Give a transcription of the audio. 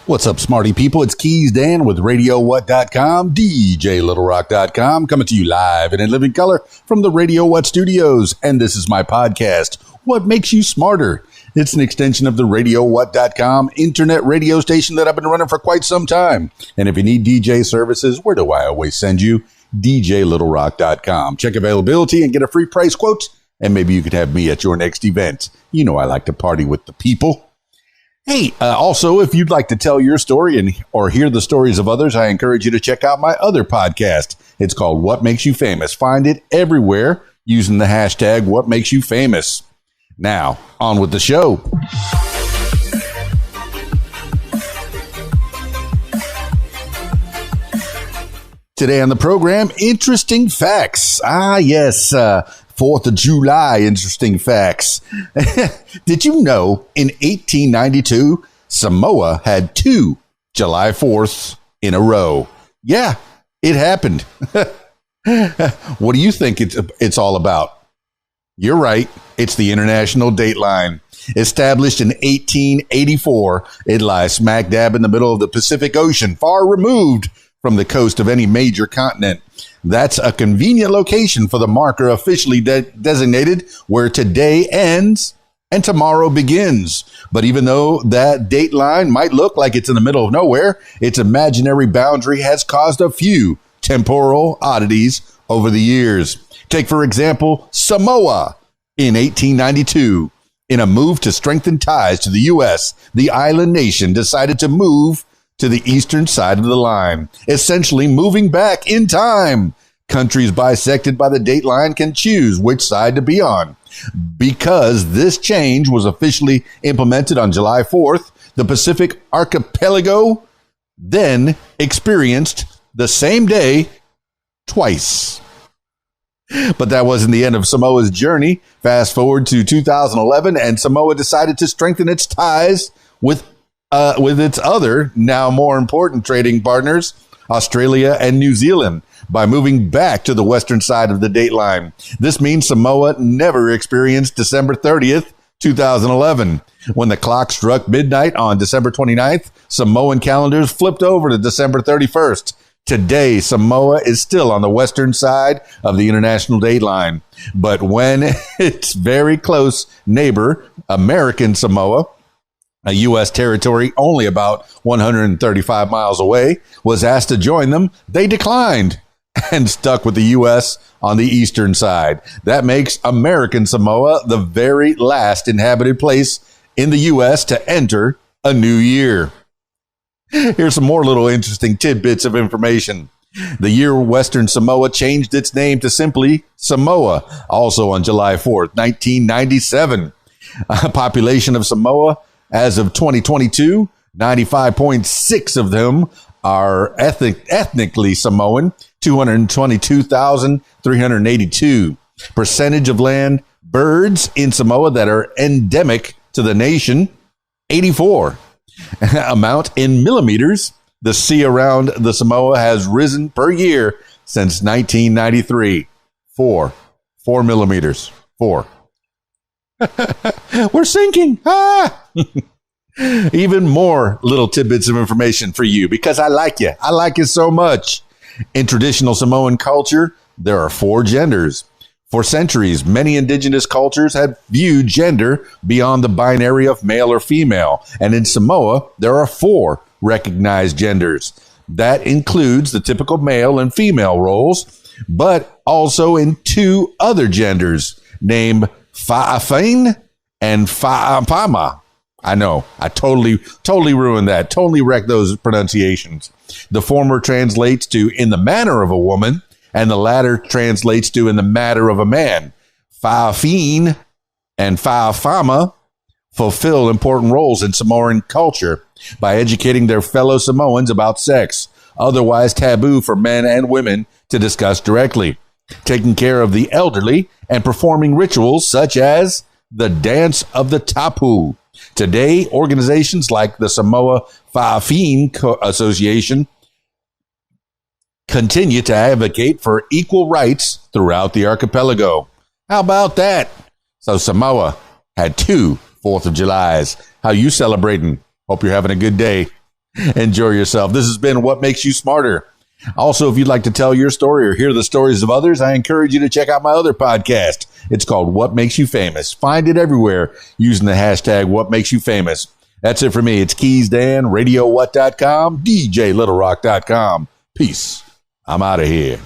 What's up, smarty people? It's KeysDAN with RadioWhat.com, DJLittleRock.com, coming to you live and in living color from the Radio What studios. And this is my podcast, What Makes You Smarter? It's an extension of the RadioWhat.com internet radio station that I've been running for quite some time. And if you need DJ services, where do I always send you? DJLittleRock.com. Check availability and get a free price quote. And maybe you could have me at your next event. You know I like to party with the people. Hey, also, if you'd like to tell your story or hear the stories of others, I encourage you to check out my other podcast. It's called What Makes You Famous. Find it everywhere using the hashtag What Makes You Famous. Now, on with the show. Today on the program, interesting facts. Yes, 4th of July, interesting facts. Did you know in 1892, Samoa had 2 July 4th in a row? Yeah, it happened. What do you think it's all about? You're right. It's the International Dateline. Established in 1884, it lies smack dab in the middle of the Pacific Ocean, far removed from the coast of any major continent. That's a convenient location for the marker officially designated where today ends and tomorrow begins. But even though that date line might look like it's in the middle of nowhere, its imaginary boundary has caused a few temporal oddities over the years. Take, for example, Samoa in 1892. In a move to strengthen ties to the U.S., the island nation decided to move to the eastern side of the line, essentially moving back in time. Countries bisected by the date line can choose which side to be on. Because this change was officially implemented on July 4th, the Pacific archipelago then experienced the same day twice. But that wasn't the end of Samoa's journey. Fast forward to 2011, and Samoa decided to strengthen its ties with its other, now more important trading partners, Australia and New Zealand, by moving back to the western side of the date line. This means Samoa never experienced December 30th, 2011. When the clock struck midnight on December 29th, Samoan calendars flipped over to December 31st. Today, Samoa is still on the western side of the international date line. But when its very close neighbor, American Samoa, a U.S. territory only about 135 miles away, was asked to join them, they declined and stuck with the U.S. on the eastern side. That makes American Samoa the very last inhabited place in the U.S. to enter a new year. Here's some more little interesting tidbits of information. The year Western Samoa changed its name to simply Samoa, also on July 4th, 1997. Population of Samoa as of 2022, 95.6 of them are ethnically Samoan, 222,382. Percentage of land birds in Samoa that are endemic to the nation, 84. Amount in millimeters, the sea around the Samoa has risen per year since 1993. 4 millimeters. 4. We're sinking. Even more little tidbits of information for you because I like you. I like you so much. In traditional Samoan culture, there are 4 genders. For centuries, many indigenous cultures had viewed gender beyond the binary of male or female. And in Samoa, there are 4 recognized genders. That includes the typical male and female roles, but also in 2 other genders named Fa'afine and Fa'apama. I know, I totally ruined that. Totally wrecked those pronunciations. The former translates to in the manner of a woman, and the latter translates to in the matter of a man. Fa'afine and Fa'afama fulfill important roles in Samoan culture by educating their fellow Samoans about sex, otherwise taboo for men and women to discuss directly, taking care of the elderly, and performing rituals such as the dance of the tapu. Today, organizations like the Samoa Fa'afine Association continue to advocate for equal rights throughout the archipelago. How about that? So Samoa had 2 4th of Julys. How you celebrating? Hope you're having a good day. Enjoy yourself. This has been What Makes You Smarter. Also, if you'd like to tell your story or hear the stories of others, I encourage you to check out my other podcast. It's called What Makes You Famous. Find it everywhere using the hashtag What Makes You Famous. That's it for me. It's KeysDAN, RadioWhat.com, DJLittleRock.com. Peace. I'm out of here.